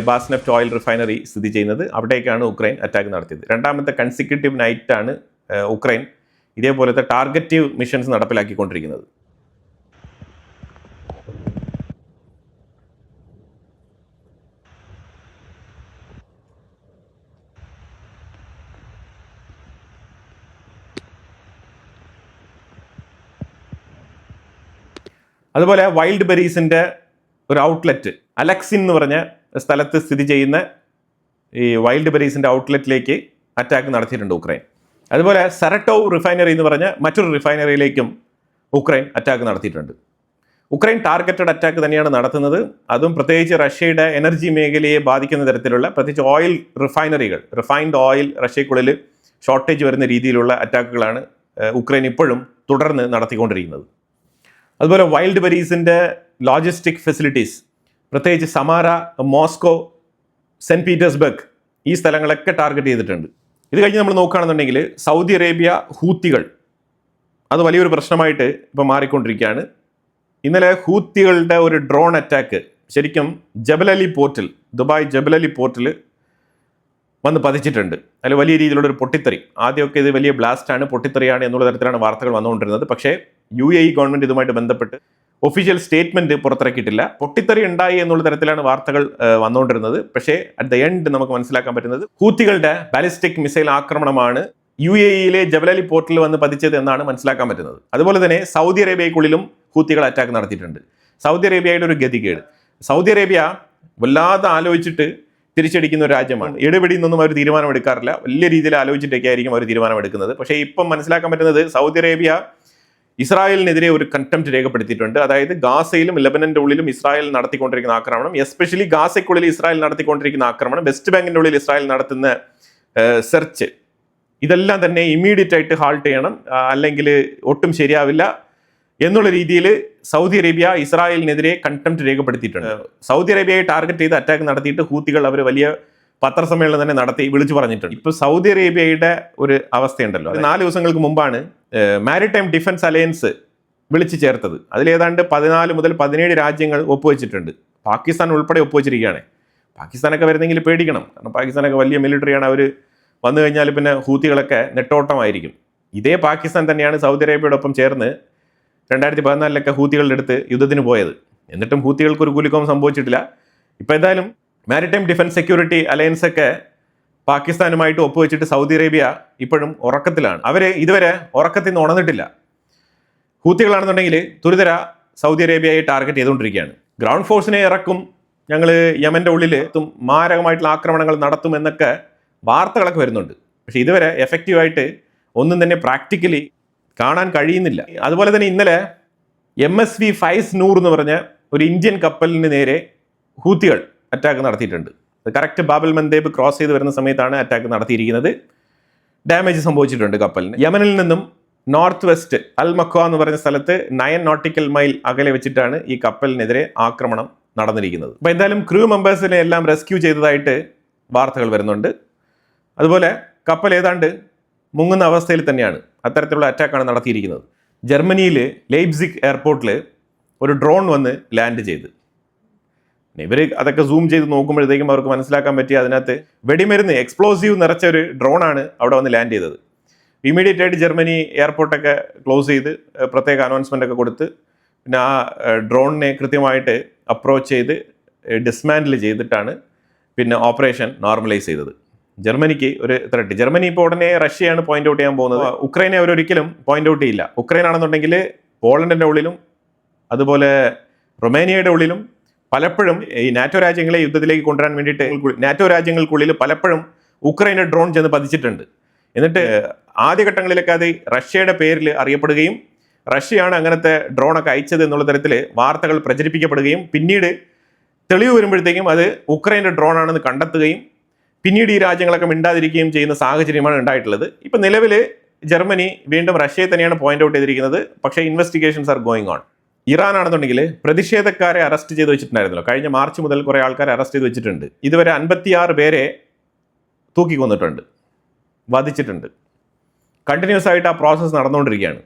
ബാസ്നെഫ്റ്റ് ഓയിൽ റിഫൈനറി സ്ഥിതി ചെയ്യുന്നത്. അവിടേക്കാണ് ഉക്രൈൻ അറ്റാക്ക് നടത്തിയത്. രണ്ടാമത്തെ കൺസിക്യൂട്ടീവ് നൈറ്റാണ് ഉക്രൈൻ ഇതേപോലത്തെ ടാർഗറ്റീവ് മിഷൻസ് നടപ്പിലാക്കിക്കൊണ്ടിരിക്കുന്നത്. അതുപോലെ വൈൽഡ് ബെറീസിൻ്റെ ഒരു ഔട്ട്ലെറ്റ് അലക്സിൻ എന്ന് പറഞ്ഞ സ്ഥലത്ത് സ്ഥിതി ചെയ്യുന്ന ഈ വൈൽഡ് ബെറീസിൻ്റെ ഔട്ട്ലെറ്റിലേക്ക് അറ്റാക്ക് നടത്തിയിട്ടുണ്ട് ഉക്രൈൻ. അതുപോലെ സരട്ടോവ് റിഫൈനറി എന്ന് പറഞ്ഞ മറ്റൊരു റിഫൈനറിയിലേക്കും ഉക്രൈൻ അറ്റാക്ക് നടത്തിയിട്ടുണ്ട്. ഉക്രൈൻ ടാർഗറ്റഡ് അറ്റാക്ക് തന്നെയാണ് നടത്തുന്നത്. അതും പ്രത്യേകിച്ച് റഷ്യയുടെ എനർജി മേഖലയെ ബാധിക്കുന്ന തരത്തിലുള്ള പ്രത്യേകിച്ച് ഓയിൽ റിഫൈനറികൾ, റിഫൈൻഡ് ഓയിൽ റഷ്യക്കുള്ളിൽ ഷോർട്ടേജ് വരുന്ന രീതിയിലുള്ള അറ്റാക്കുകളാണ് ഉക്രൈൻ ഇപ്പോഴും തുടർന്ന് നടത്തിക്കൊണ്ടിരിക്കുന്നത്. അതുപോലെ വൈൽഡ് ബെറീസിൻ്റെ ലോജിസ്റ്റിക് ഫെസിലിറ്റീസ് പ്രത്യേകിച്ച് സമാര, മോസ്കോ, സെൻറ്റ് പീറ്റേഴ്സ്ബർഗ് ഈ സ്ഥലങ്ങളൊക്കെ ടാർഗറ്റ് ചെയ്തിട്ടുണ്ട്. ഇത് കഴിഞ്ഞ് നമ്മൾ നോക്കുകയാണെന്നുണ്ടെങ്കിൽ സൗദി അറേബ്യ ഹൂത്തികൾ അത് വലിയൊരു പ്രശ്നമായിട്ട് ഇപ്പോൾ മാറിക്കൊണ്ടിരിക്കുകയാണ്. ഇന്നലെ ഹൂത്തികളുടെ ഒരു ഡ്രോൺ അറ്റാക്ക് ശരിക്കും ജബൽ അലി പോർട്ടിൽ, ദുബായ് ജബൽ അലി പോർട്ടിൽ വന്ന് പതിച്ചിട്ടുണ്ട്. അതിൽ വലിയ രീതിയിലുള്ള ഒരു പൊട്ടിത്തെറി. ആദ്യമൊക്കെ ഇത് വലിയ ബ്ലാസ്റ്റാണ്, പൊട്ടിത്തെറിയാണ് എന്നുള്ള തരത്തിലാണ് വാർത്തകൾ വന്നുകൊണ്ടിരുന്നത്. പക്ഷേ UAE ഗവൺമെൻറ് ഇതുമായിട്ട് ബന്ധപ്പെട്ട് ഒഫീഷ്യൽ സ്റ്റേറ്റ്മെന്റ് പുറത്തിറക്കിയിട്ടില്ല. പൊട്ടിത്തെറി ഉണ്ടായി എന്നുള്ള തരത്തിലാണ് വാർത്തകൾ വന്നുകൊണ്ടിരുന്നത്. പക്ഷേ അറ്റ് ദ എൻഡ് നമുക്ക് മനസ്സിലാക്കാൻ പറ്റുന്നത് ഹൂത്തികളുടെ ബാലിസ്റ്റിക് മിസൈൽ ആക്രമണമാണ് UAE ജബലലി പോർട്ടിൽ വന്ന് പതിച്ചത് എന്നാണ് മനസ്സിലാക്കാൻ പറ്റുന്നത്. അതുപോലെ തന്നെ സൗദി അറേബ്യയ്ക്കുള്ളിലും ഹൂത്തികൾ അറ്റാക്ക് നടത്തിയിട്ടുണ്ട്. സൗദി അറേബ്യയുടെ ഒരു ഗതികേട്. സൗദി അറേബ്യ വല്ലാതെ ആലോചിച്ചിട്ട് തിരിച്ചടിക്കുന്ന ഒരു രാജ്യമാണ്. ഇടപെടിന്നൊന്നും അവർ തീരുമാനം എടുക്കാറില്ല. വലിയ രീതിയിൽ ആലോചിച്ചിട്ടൊക്കെ ആയിരിക്കും അവർ തീരുമാനം എടുക്കുന്നത്. പക്ഷേ ഇപ്പം മനസ്സിലാക്കാൻ പറ്റുന്നത് സൗദി അറേബ്യ ഇസ്രായേലിനെതിരെ ഒരു കണ്ടംപ്റ്റ് രേഖപ്പെടുത്തിയിട്ടുണ്ട്. അതായത് ഗാസയിലും ലെബനന്റെ ഉള്ളിലും ഇസ്രായേൽ നടത്തിക്കൊണ്ടിരിക്കുന്ന ആക്രമണം, എസ്പെഷ്യലി ഗാസയ്ക്കുള്ളിൽ ഇസ്രായേൽ നടത്തിക്കൊണ്ടിരിക്കുന്ന ആക്രമണം, വെസ്റ്റ് ബാങ്കിന്റെ ഉള്ളിൽ ഇസ്രായേൽ നടത്തുന്ന സെർച്ച്, ഇതെല്ലാം തന്നെ ഇമ്മീഡിയറ്റ് ആയിട്ട് ഹാൾട്ട് ചെയ്യണം, അല്ലെങ്കിൽ ഒട്ടും ശരിയാവില്ല എന്നുള്ള രീതിയിൽ സൗദി അറേബ്യ ഇസ്രായേലിനെതിരെ കണ്ടംപ്റ്റ് രേഖപ്പെടുത്തിയിട്ടുണ്ട്. സൗദി അറേബ്യയെ ടാർഗറ്റ് ചെയ്ത് അറ്റാക്ക് നടത്തിയിട്ട് ഹൂത്തികൾ അവർ വലിയ പത്രസമ്മേളനം തന്നെ നടത്തി വിളിച്ചു പറഞ്ഞിട്ടുണ്ട്. ഇപ്പൊ സൗദി അറേബ്യയുടെ ഒരു അവസ്ഥയുണ്ടല്ലോ, 4 ദിവസങ്ങൾക്ക് മുമ്പാണ് മാരിടൈം ഡിഫൻസ് അലയൻസ് വിളിച്ചു ചേർത്തത്. അതിലേതാണ്ട് 14 മുതൽ 17 രാജ്യങ്ങൾ ഒപ്പുവെച്ചിട്ടുണ്ട്. പാകിസ്ഥാൻ ഉൾപ്പെടെ ഒപ്പുവെച്ചിരിക്കുകയാണ്. പാകിസ്ഥാനൊക്കെ വരുന്നെങ്കിൽ പേടിക്കണം. കാരണം പാകിസ്ഥാനൊക്കെ വലിയ മിലിറ്ററിയാണ്. അവർ വന്നു കഴിഞ്ഞാൽ പിന്നെ ഹൂത്തികളൊക്കെ നെട്ടോട്ടമായിരിക്കും. ഇതേ പാകിസ്ഥാൻ തന്നെയാണ് സൗദി അറേബ്യയോടൊപ്പം ചേർന്ന് 2014 ഹൂത്തികളുടെ അടുത്ത് യുദ്ധത്തിന് പോയത്. എന്നിട്ടും ഹൂത്തികൾക്ക് ഒരു കുലുക്കവും സംഭവിച്ചിട്ടില്ല. ഇപ്പം എന്തായാലും മാരിടൈം ഡിഫൻസ് സെക്യൂരിറ്റി അലയൻസ് ഒക്കെ പാകിസ്ഥാനുമായിട്ട് ഒപ്പുവെച്ചിട്ട് സൗദി അറേബ്യ ഇപ്പോഴും ഉറക്കത്തിലാണ്. അവർ ഇതുവരെ ഉറക്കത്തിൽ നിന്ന് ഉണർന്നിട്ടില്ല. ഹൂത്തികളാണെന്നുണ്ടെങ്കിൽ തുരിതര സൗദി അറേബ്യയെ ടാർഗറ്റ് ചെയ്തുകൊണ്ടിരിക്കുകയാണ്. ഗ്രൗണ്ട് ഫോഴ്സിനെ ഇറക്കും, ഞങ്ങൾ യമൻ്റെ ഉള്ളിൽ മാരകമായിട്ടുള്ള ആക്രമണങ്ങൾ നടത്തും എന്നൊക്കെ വാർത്തകളൊക്കെ വരുന്നുണ്ട്. പക്ഷേ ഇതുവരെ എഫക്റ്റീവായിട്ട് ഒന്നും തന്നെ പ്രാക്ടിക്കലി കാണാൻ കഴിയുന്നില്ല. അതുപോലെ തന്നെ ഇന്നലെ MSV ഫൈസ് നൂർ എന്ന് പറഞ്ഞ ഒരു ഇന്ത്യൻ കപ്പലിന് നേരെ ഹൂത്തികൾ അറ്റാക്ക് നടത്തിയിട്ടുണ്ട്. അത് കറക്റ്റ് ബാബൽ മന്ദേബ് ക്രോസ് ചെയ്ത് വരുന്ന സമയത്താണ് അറ്റാക്ക് നടത്തിയിരിക്കുന്നത്. ഡാമേജ് സംഭവിച്ചിട്ടുണ്ട് കപ്പലിന്. യമനിൽ നിന്നും നോർത്ത് വെസ്റ്റ് അൽ മഖ്വ എന്ന് പറഞ്ഞ സ്ഥലത്ത് 9 നോട്ടിക്കൽ മൈൽ അകലെ വെച്ചിട്ടാണ് ഈ കപ്പലിനെതിരെ ആക്രമണം നടന്നിരിക്കുന്നത്. അപ്പോൾ എന്തായാലും ക്രൂ മെമ്പേഴ്സിനെ എല്ലാം റെസ്ക്യൂ ചെയ്തതായിട്ട് വാർത്തകൾ വരുന്നുണ്ട്. അതുപോലെ കപ്പൽ ഏതാണ്ട് മുങ്ങുന്ന അവസ്ഥയിൽ തന്നെയാണ്. അത്തരത്തിലുള്ള അറ്റാക്കാണ് നടത്തിയിരിക്കുന്നത്. ജർമ്മനിയിൽ ലെയ്പ്സിഗ് എയർപോർട്ടിൽ ഒരു ഡ്രോൺ വന്ന് ലാൻഡ് ചെയ്ത്, ഇവർ അതൊക്കെ സൂം ചെയ്ത് നോക്കുമ്പോഴത്തേക്കും അവർക്ക് മനസ്സിലാക്കാൻ പറ്റി അതിനകത്ത് വെടിമരുന്ന് എക്സ്പ്ലോസീവ് നിറച്ച ഒരു ഡ്രോണാണ് അവിടെ വന്ന് ലാൻഡ് ചെയ്തത്. ഇമ്മീഡിയറ്റ് ആയിട്ട് ജർമ്മനി എയർപോർട്ടൊക്കെ ക്ലോസ് ചെയ്ത് പ്രത്യേക അനൗൺസ്മെൻ്റ് ഒക്കെ കൊടുത്ത് പിന്നെ ആ ഡ്രോണിനെ കൃത്യമായിട്ട് അപ്രോച്ച് ചെയ്ത് ഡിസ്മാൻഡിൽ ചെയ്തിട്ടാണ് പിന്നെ ഓപ്പറേഷൻ നോർമലൈസ് ചെയ്തത്. ജർമ്മനിക്ക് ഒരു ത്രെട്ട്. ജർമ്മനി ഇപ്പോൾ ഉടനെ റഷ്യയാണ് പോയിന്റ് ഔട്ട് ചെയ്യാൻ പോകുന്നത്. ഉക്രൈനെ അവരൊരിക്കലും പോയിന്റ് ഔട്ട് ചെയ്യില്ല. ഉക്രൈൻ ആണെന്നുണ്ടെങ്കിൽ പോളണ്ടിൻ്റെ ഉള്ളിലും അതുപോലെ റൊമേനിയയുടെ ഉള്ളിലും പലപ്പോഴും ഈ നാറ്റോ രാജ്യങ്ങളെ യുദ്ധത്തിലേക്ക് കൊണ്ടുവരാൻ വേണ്ടിയിട്ട് നാറ്റോ രാജ്യങ്ങൾക്കുള്ളിൽ പലപ്പോഴും ഉക്രൈൻ്റെ ഡ്രോൺ ചെന്ന് പതിച്ചിട്ടുണ്ട്. എന്നിട്ട് ആദ്യഘട്ടങ്ങളിലൊക്കെ അത് റഷ്യയുടെ പേരിൽ അറിയപ്പെടുകയും റഷ്യയാണ് അങ്ങനത്തെ ഡ്രോണൊക്കെ അയച്ചത് എന്നുള്ള തരത്തിൽ വാർത്തകൾ പ്രചരിപ്പിക്കപ്പെടുകയും പിന്നീട് തെളിവ് വരുമ്പോഴത്തേക്കും അത് ഉക്രൈൻ്റെ ഡ്രോൺ ആണെന്ന് കണ്ടെത്തുകയും പിന്നീട് ഈ രാജ്യങ്ങളൊക്കെ മിണ്ടാതിരിക്കുകയും ചെയ്യുന്ന സാഹചര്യമാണ് ഉണ്ടായിട്ടുള്ളത്. ഇപ്പം നിലവിൽ ജർമ്മനി വീണ്ടും റഷ്യയെ തന്നെയാണ് പോയിന്റ് ഔട്ട് ചെയ്തിരിക്കുന്നത്. പക്ഷേ investigations are going on. Iran ആണെന്നുണ്ടെങ്കിൽ പ്രതിഷേധക്കാരെ അറസ്റ്റ് ചെയ്ത് വെച്ചിട്ടുണ്ടായിരുന്നല്ലോ. കഴിഞ്ഞ മാർച്ച് മുതൽ കുറേ ആൾക്കാരെ അറസ്റ്റ് ചെയ്ത് വെച്ചിട്ടുണ്ട്. ഇതുവരെ 56 പേരെ തൂക്കിക്കൊന്നിട്ടുണ്ട്, വധിച്ചിട്ടുണ്ട്. കണ്ടിന്യൂസ് ആയിട്ട് ആ പ്രോസസ്സ് നടന്നുകൊണ്ടിരിക്കുകയാണ്.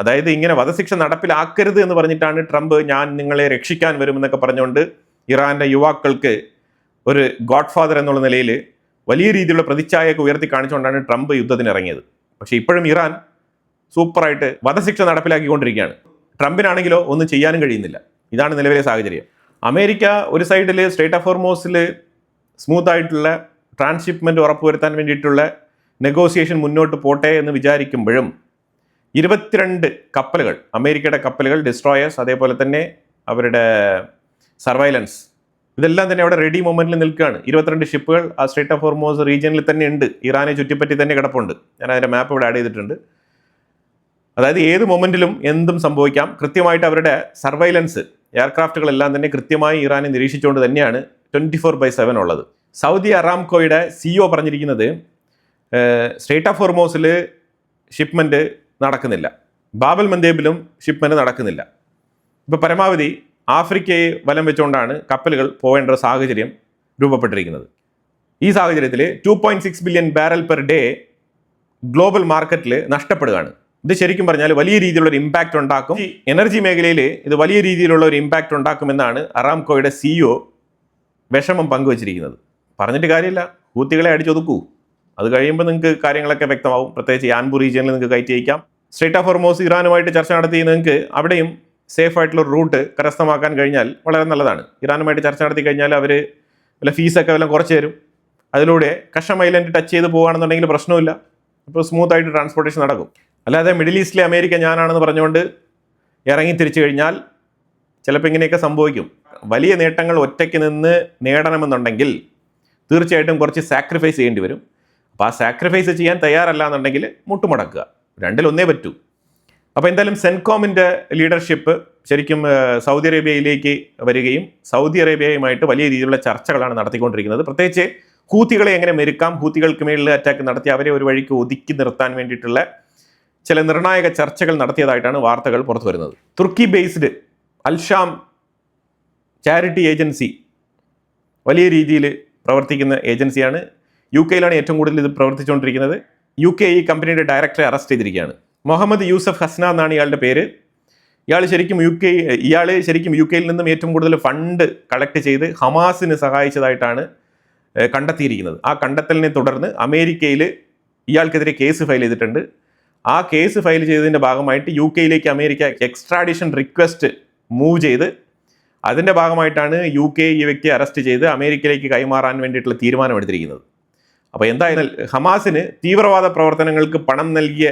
അതായത് ഇങ്ങനെ വധശിക്ഷ നടപ്പിലാക്കരുത് എന്ന് പറഞ്ഞിട്ടാണ് ട്രംപ് ഞാൻ നിങ്ങളെ രക്ഷിക്കാൻ വരുമെന്നൊക്കെ പറഞ്ഞുകൊണ്ട് ഇറാന്റെ യുവാക്കൾക്ക് ഒരു ഗോഡ് ഫാദർ എന്നുള്ള നിലയിൽ വലിയ രീതിയിലുള്ള പ്രതിച്ഛായയൊക്കെ ഉയർത്തി കാണിച്ചുകൊണ്ടാണ് ട്രംപ് യുദ്ധത്തിന് ഇറങ്ങിയത്. പക്ഷേ ഇപ്പോഴും ഇറാൻ സൂപ്പറായിട്ട് വധശിക്ഷ നടപ്പിലാക്കിക്കൊണ്ടിരിക്കുകയാണ്. ട്രംപിനാണെങ്കിലോ ഒന്നും ചെയ്യാനും കഴിയുന്നില്ല. ഇതാണ് നിലവിലെ സാഹചര്യം. അമേരിക്ക ഒരു സൈഡിൽ സ്ട്രേറ്റ് ഓഫ് ഹോർമൂസിൽ സ്മൂത്ത് ആയിട്ടുള്ള ട്രാൻസ്ഷിപ്മെൻറ്റ് ഉറപ്പുവരുത്താൻ വേണ്ടിയിട്ടുള്ള നെഗോസിയേഷൻ മുന്നോട്ട് പോട്ടെ എന്ന് വിചാരിക്കുമ്പോഴും 22 കപ്പലുകൾ, അമേരിക്കയുടെ കപ്പലുകൾ, ഡിസ്ട്രോയേഴ്സ്, അതേപോലെ തന്നെ അവരുടെ സർവൈലൻസ്, ഇതെല്ലാം തന്നെ അവിടെ റെഡി മൊമെന്റിൽ നിൽക്കുകയാണ്. 22 ഷിപ്പുകൾ ആ സ്ട്രേറ്റ് ഓഫ് ഹോർമൂസ് റീജിയനിൽ തന്നെ ഉണ്ട്. ഇറാനെ ചുറ്റിപ്പറ്റി തന്നെ കിടപ്പുണ്ട്. ഞാൻ അതിൻ്റെ മാപ്പ് ഇവിടെ ആഡ് ചെയ്തിട്ടുണ്ട്. അതായത് ഏത് മൊമെന്റിലും എന്തും സംഭവിക്കാം. കൃത്യമായിട്ട് അവരുടെ സർവൈലൻസ് എയർക്രാഫ്റ്റുകളെല്ലാം തന്നെ കൃത്യമായി ഇറാനെ നിരീക്ഷിച്ചുകൊണ്ട് തന്നെയാണ് 24/7 ഉള്ളത്. സൗദി അറാംകോയുടെ CEO പറഞ്ഞിരിക്കുന്നത് സ്ട്രേറ്റ് ഓഫ് ഹോർമൂസിൽ ഷിപ്മെൻറ്റ് നടക്കുന്നില്ല, ബാബൽ മന്ദേബിലും ഷിപ്മെൻറ്റ് നടക്കുന്നില്ല. ഇപ്പോൾ പരമാവധി ആഫ്രിക്കയെ വലം വെച്ചുകൊണ്ടാണ് കപ്പലുകൾ പോകേണ്ട ഒരു സാഹചര്യം രൂപപ്പെട്ടിരിക്കുന്നത്. ഈ സാഹചര്യത്തിൽ 2.6 billion barrel per day global മാർക്കറ്റിൽ നഷ്ടപ്പെടുകയാണ്. ഇത് ശരിക്കും പറഞ്ഞാൽ വലിയ രീതിയിലുള്ള ഒരു ഇമ്പാക്റ്റ് ഉണ്ടാക്കും. ഈ എനർജി മേഖലയിൽ ഇത് വലിയ രീതിയിലുള്ള ഒരു ഇമ്പാക്റ്റ് ഉണ്ടാക്കുമെന്നാണ് അറാംകോയുടെ CEO വിഷമം പങ്കുവച്ചിരിക്കുന്നത്. പറഞ്ഞിട്ട് കാര്യമില്ല, ഹൂത്തികളെ അടിച്ചൊതുക്കൂ. അത് കഴിയുമ്പോൾ നിങ്ങൾക്ക് കാര്യങ്ങളൊക്കെ വ്യക്തമാവും. പ്രത്യേകിച്ച് യാൻബു റീജിയനിൽ നിങ്ങൾക്ക് കയറ്റി അയക്കാം. സ്ട്രേറ്റ് ഓഫ് ഹോർമൂസ് ഇറാനുമായിട്ട് ചർച്ച നടത്തി നിങ്ങൾക്ക് അവിടെയും സേഫ് ആയിട്ടുള്ള റൂട്ട് കരസ്ഥമാക്കാൻ കഴിഞ്ഞാൽ വളരെ നല്ലതാണ്. ഇറാനുമായിട്ട് ചർച്ച നടത്തി കഴിഞ്ഞാൽ അവർ വല്ല ഫീസൊക്കെ വല്ലതും കുറച്ച് തരും. അതിലൂടെ കഷം ഐലൻഡ് ടച്ച് ചെയ്ത് പോകുകയാണെന്നുണ്ടെങ്കിൽ പ്രശ്നമില്ല. അപ്പോൾ സ്മൂത്തായിട്ട് ട്രാൻസ്പോർട്ടേഷൻ നടക്കും. അല്ലാതെ മിഡിൽ ഈസ്റ്റിലെ അമേരിക്ക ഞാനാണെന്ന് പറഞ്ഞുകൊണ്ട് ഇറങ്ങി തിരിച്ചു കഴിഞ്ഞാൽ ചിലപ്പോൾ ഇങ്ങനെയൊക്കെ സംഭവിക്കും. വലിയ നേട്ടങ്ങൾ ഒറ്റയ്ക്ക് നിന്ന് നേടണമെന്നുണ്ടെങ്കിൽ തീർച്ചയായിട്ടും കുറച്ച് സാക്രിഫൈസ് ചെയ്യേണ്ടി വരും. അപ്പോൾ ആ സാക്രിഫൈസ് ചെയ്യാൻ തയ്യാറല്ല എന്നുണ്ടെങ്കിൽ മുട്ടുമടക്കുക. രണ്ടിലൊന്നേ പറ്റൂ. അപ്പോൾ എന്തായാലും സെൻകോമിൻ്റെ ലീഡർഷിപ്പ് ശരിക്കും സൗദി അറേബ്യയിലേക്ക് വരികയും സൗദി അറേബ്യയുമായിട്ട് വലിയ രീതിയിലുള്ള ചർച്ചകളാണ് നടത്തിക്കൊണ്ടിരിക്കുന്നത്. പ്രത്യേകിച്ച് ഹൂത്തികളെ എങ്ങനെ മെരുക്കാം, ഹൂത്തികൾക്ക് മേളിൽ അറ്റാക്ക് നടത്തി അവരെ ഒരു വഴിക്ക് ഒതുക്കി നിർത്താൻ വേണ്ടിയിട്ടുള്ള ചില നിർണായക ചർച്ചകൾ നടത്തിയതായിട്ടാണ് വാർത്തകൾ പുറത്തു വരുന്നത്. തുർക്കി ബേസ്ഡ് അൽഷാം ചാരിറ്റി ഏജൻസി വലിയ രീതിയിൽ പ്രവർത്തിക്കുന്ന ഏജൻസിയാണ്. UK ഏറ്റവും കൂടുതൽ ഇത് പ്രവർത്തിച്ചുകൊണ്ടിരിക്കുന്നത്. UK ഈ കമ്പനിയുടെ ഡയറക്ടറെ അറസ്റ്റ് ചെയ്തിരിക്കുകയാണ്. മുഹമ്മദ് യൂസഫ് ഹസ്ന എന്നാണ് ഇയാളുടെ പേര്. ഇയാൾ ശരിക്കും UK നിന്നും ഏറ്റവും കൂടുതൽ ഫണ്ട് കളക്ട് ചെയ്ത് ഹമാസിന് സഹായിച്ചതായിട്ടാണ് കണ്ടെത്തിയിരിക്കുന്നത്. ആ കണ്ടെത്തലിനെ തുടർന്ന് അമേരിക്കയിൽ ഇയാൾക്കെതിരെ കേസ് ഫയൽ ചെയ്തിട്ടുണ്ട്. ആ കേസ് ഫയൽ ചെയ്തതിൻ്റെ ഭാഗമായിട്ട് UK അമേരിക്ക എക്സ്ട്രാഡിഷൻ റിക്വസ്റ്റ് മൂവ് ചെയ്ത് അതിൻ്റെ ഭാഗമായിട്ടാണ് UK ഈ വ്യക്തിയെ അറസ്റ്റ് ചെയ്ത് അമേരിക്കയിലേക്ക് കൈമാറാൻ വേണ്ടിയിട്ടുള്ള തീരുമാനമെടുത്തിരിക്കുന്നത്. അപ്പോൾ എന്തായാലും ഹമാസിന് തീവ്രവാദ പ്രവർത്തനങ്ങൾക്ക് പണം നൽകിയ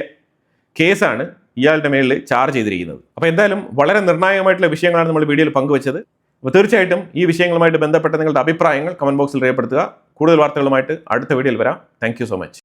കേസാണ് ഇയാളുടെ മേളിൽ ചാർജ് ചെയ്തിരിക്കുന്നത്. അപ്പോൾ എന്തായാലും വളരെ നിർണായകമായിട്ടുള്ള വിഷയങ്ങളാണ് നമ്മൾ വീഡിയോയിൽ പങ്കുവച്ചത്. അപ്പോൾ തീർച്ചയായിട്ടും ഈ വിഷയങ്ങളുമായിട്ട് ബന്ധപ്പെട്ട നിങ്ങളുടെ അഭിപ്രായങ്ങൾ കമൻറ്റ് ബോക്സിൽ രേഖപ്പെടുത്തുക. കൂടുതൽ വാർത്തകളുമായിട്ട് അടുത്ത വീഡിയോയിൽ വരാം. Thank you so much.